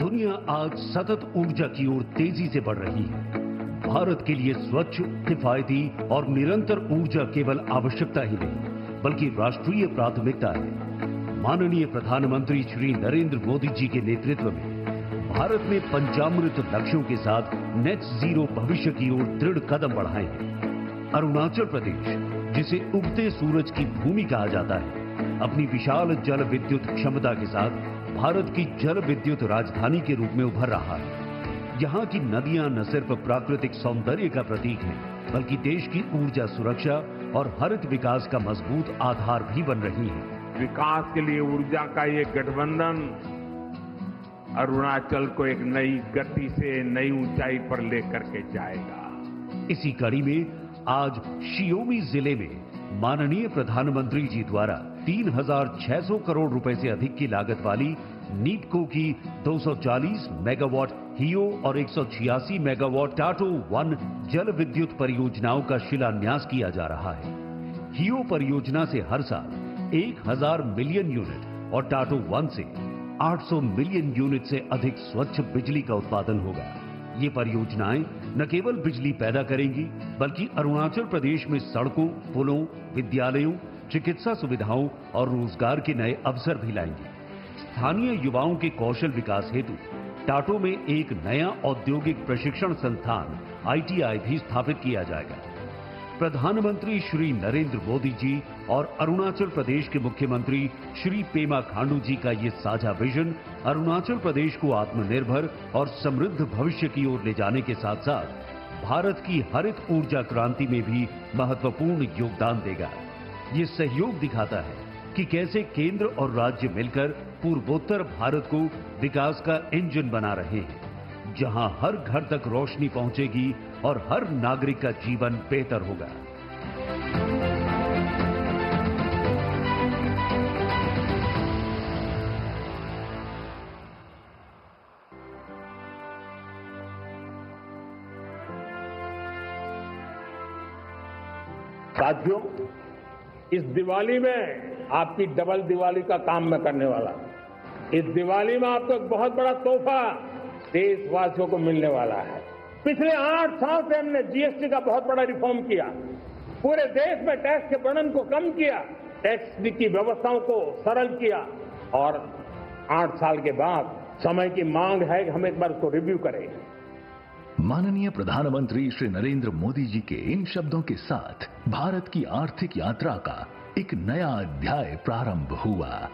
दुनिया आज सतत ऊर्जा की ओर तेजी से बढ़ रही है। भारत के लिए स्वच्छ, किफायती और निरंतर ऊर्जा केवल आवश्यकता ही नहीं, बल्कि राष्ट्रीय प्राथमिकता है। माननीय प्रधानमंत्री श्री नरेंद्र मोदी जी के नेतृत्व में भारत ने पंचामृत लक्ष्यों के साथ नेट जीरो भविष्य की ओर दृढ़ कदम बढ़ाए हैं। अरुणाचल प्रदेश, जिसे उगते सूरज की भूमि कहा जाता है, अपनी विशाल जल विद्युत क्षमता के साथ भारत की जल विद्युत राजधानी के रूप में उभर रहा है। यहाँ की नदियां न सिर्फ प्राकृतिक सौंदर्य का प्रतीक हैं, बल्कि देश की ऊर्जा सुरक्षा और हरित विकास का मजबूत आधार भी बन रही हैं। विकास के लिए ऊर्जा का ये गठबंधन अरुणाचल को एक नई गति से नई ऊंचाई पर लेकर के जाएगा। इसी कड़ी में आज शियोमी जिले में माननीय प्रधानमंत्री जी द्वारा 3,600 करोड़ रुपए से अधिक की लागत वाली नीपको की 240 मेगावाट हियो और 186 मेगावाट टाटो 1 जल विद्युत परियोजनाओं का शिलान्यास किया जा रहा है। हियो परियोजना से हर साल 1,000 मिलियन यूनिट और टाटो 1 से 800 मिलियन यूनिट से अधिक स्वच्छ बिजली का उत्पादन होगा। ये परियोजनाएं न केवल बिजली पैदा करेंगी, बल्कि अरुणाचल प्रदेश में सड़कों, पुलों, विद्यालयों, चिकित्सा सुविधाओं और रोजगार के नए अवसर भी लाएंगी। स्थानीय युवाओं के कौशल विकास हेतु टाटो में एक नया औद्योगिक प्रशिक्षण संस्थान ITI भी स्थापित किया जाएगा। प्रधानमंत्री श्री नरेंद्र मोदी जी और अरुणाचल प्रदेश के मुख्यमंत्री श्री पेमा खांडू जी का ये साझा विजन अरुणाचल प्रदेश को आत्मनिर्भर और समृद्ध भविष्य की ओर ले जाने के साथ साथ भारत की हरित ऊर्जा क्रांति में भी महत्वपूर्ण योगदान देगा। ये सहयोग दिखाता है कि कैसे केंद्र और राज्य मिलकर पूर्वोत्तर भारत को विकास का इंजन बना रहे हैं, जहां हर घर तक रोशनी पहुंचेगी और हर नागरिक का जीवन बेहतर होगा। साथियों, इस दिवाली में आपकी डबल दिवाली का काम मैं करने वाला हूं। इस दिवाली में आपको एक बहुत बड़ा तोहफा देशवासियों को मिलने वाला है। पिछले 8 साल से हमने GST का बहुत बड़ा रिफॉर्म किया, पूरे देश में टैक्स के बर्डन को कम किया, टैक्स की व्यवस्थाओं को सरल किया और 8 साल के बाद समय की मांग है कि हम एक बार उसको रिव्यू करें। माननीय प्रधानमंत्री श्री नरेंद्र मोदी जी के इन शब्दों के साथ भारत की आर्थिक यात्रा का एक नया अध्याय प्रारंभ हुआ।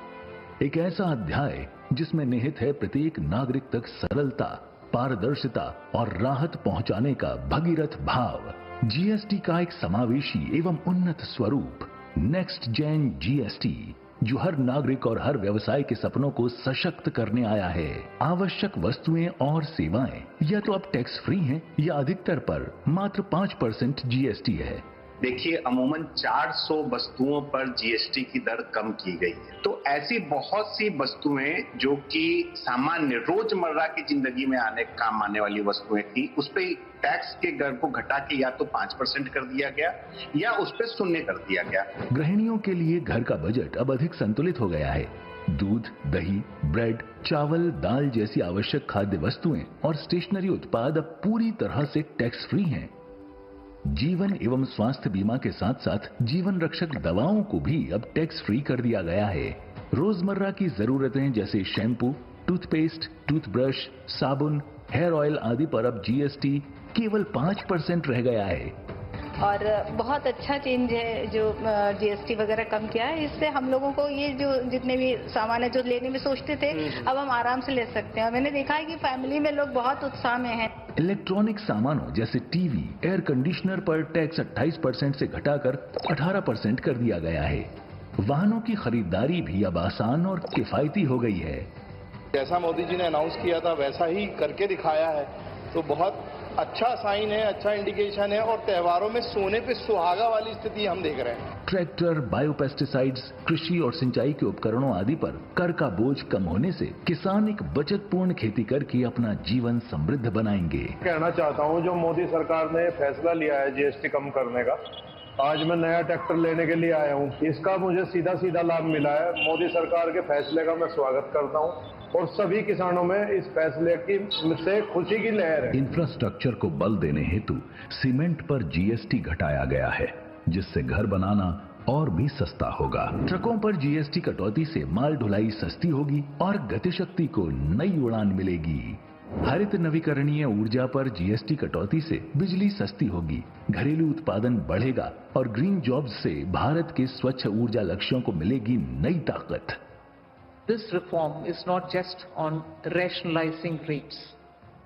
एक ऐसा अध्याय जिसमें निहित है प्रत्येक नागरिक तक सरलता, पारदर्शिता और राहत पहुंचाने का भगीरथ भाव। GST का एक समावेशी एवं उन्नत स्वरूप नेक्स्ट जेन GST, जो हर नागरिक और हर व्यवसाय के सपनों को सशक्त करने आया है। आवश्यक वस्तुएं और सेवाएं या तो अब टैक्स फ्री हैं या अधिकतर पर मात्र 5% GST है। देखिए, अमूमन 400 वस्तुओं पर GST की दर कम की गई है। तो ऐसी बहुत सी वस्तुएं जो कि सामान्य रोजमर्रा की जिंदगी में काम आने वाली वस्तुएं थी, उस पर टैक्स के दर को घटा के या तो 5% कर दिया गया या उस पर 0 कर दिया गया। गृहिणियों के लिए घर का बजट अब अधिक संतुलित हो गया है। दूध, दही, ब्रेड, चावल, दाल जैसी आवश्यक खाद्य वस्तुएं और स्टेशनरी उत्पाद अब पूरी तरह से टैक्स फ्री हैं। जीवन एवं स्वास्थ्य बीमा के साथ साथ जीवन रक्षक दवाओं को भी अब टैक्स फ्री कर दिया गया है। रोजमर्रा की जरूरतें जैसे शैम्पू, टूथपेस्ट, टूथब्रश, साबुन, हेयर ऑयल आदि पर अब GST केवल 5% रह गया है। और बहुत अच्छा चेंज है जो GST वगैरह कम किया है। इससे हम लोगों को ये जो जितने भी सामान है जो लेने में सोचते थे, अब हम आराम से ले सकते हैं। मैंने देखा है कि फैमिली में लोग बहुत उत्साह में हैं। इलेक्ट्रॉनिक सामानों जैसे टीवी, एयर कंडीशनर पर टैक्स 28% से घटाकर 18% कर दिया गया है। वाहनों की खरीदारी भी अब आसान और किफायती हो गई है। जैसा मोदी जी ने अनाउंस किया था वैसा ही करके दिखाया है, तो बहुत अच्छा साइन है, अच्छा इंडिकेशन है और त्योहारों में सोने पे सुहागा वाली स्थिति हम देख रहे हैं। ट्रैक्टर, बायोपेस्टिसाइड्स, कृषि और सिंचाई के उपकरणों आदि पर कर का बोझ कम होने से किसान एक बचतपूर्ण खेती करके अपना जीवन समृद्ध बनाएंगे। कहना चाहता हूं, जो मोदी सरकार ने फैसला लिया है GST कम करने का, आज मैं नया ट्रैक्टर लेने के लिए आया हूँ। इसका मुझे सीधा सीधा लाभ मिला है। मोदी सरकार के फैसले का मैं स्वागत करता हूँ और सभी किसानों में इस फैसले की से खुशी की लहर है। इंफ्रास्ट्रक्चर को बल देने हेतु सीमेंट पर जीएसटी घटाया गया है, जिससे घर बनाना और भी सस्ता होगा। ट्रकों पर जीएसटी कटौती से माल ढुलाई सस्ती होगी और गतिशक्ति को नई उड़ान मिलेगी। हरित नवीकरणीय ऊर्जा पर जीएसटी कटौती से बिजली सस्ती होगी, घरेलू उत्पादन बढ़ेगा और ग्रीन जॉब्स से भारत के स्वच्छ ऊर्जा लक्ष्यों को मिलेगी नई ताकत। This reform is not just on rationalizing rates.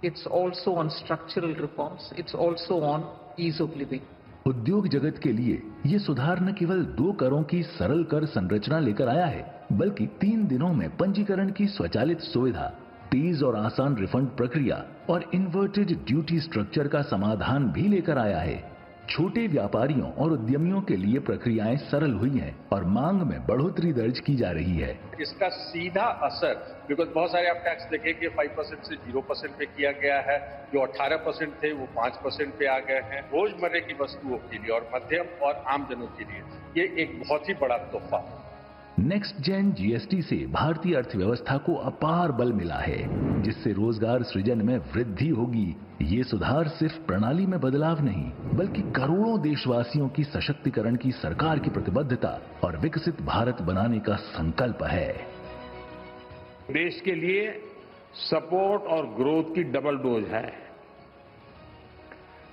It's also on structural reforms. It's also on ease of living. उद्योग जगत के लिए ये सुधार न केवल 2 करों की सरल कर संरचना लेकर आया है, बल्कि 3 दिनों में पंजीकरण की स्वचालित सुविधा, तेज और आसान रिफंड प्रक्रिया और इन्वर्टेड ड्यूटी स्ट्रक्चर का समाधान भी लेकर आया है। छोटे व्यापारियों और उद्यमियों के लिए प्रक्रियाएं सरल हुई हैं और मांग में बढ़ोतरी दर्ज की जा रही है। इसका सीधा असर, बिकॉज बहुत सारे आप टैक्स देखें कि 5% से 0% पे किया गया है, जो 18% थे वो 5% पे आ गए हैं। रोजमर्रे की वस्तुओं के लिए और मध्यम और आम जनों के लिए ये एक बहुत ही बड़ा तोहफा। नेक्स्ट जेन जीएसटी से भारतीय अर्थव्यवस्था को अपार बल मिला है, जिससे रोजगार सृजन में वृद्धि होगी। ये सुधार सिर्फ प्रणाली में बदलाव नहीं, बल्कि करोड़ों देशवासियों की सशक्तिकरण की सरकार की प्रतिबद्धता और विकसित भारत बनाने का संकल्प है। देश के लिए सपोर्ट और ग्रोथ की डबल डोज है।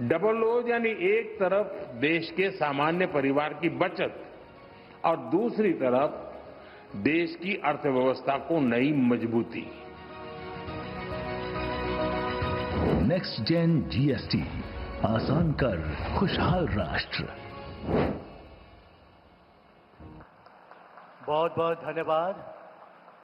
डबल डोज यानी एक तरफ देश के सामान्य परिवार की बचत और दूसरी तरफ देश की अर्थव्यवस्था को नई मजबूती। नेक्स्ट जेन जीएसटी, आसान कर खुशहाल राष्ट्र। बहुत बहुत धन्यवाद।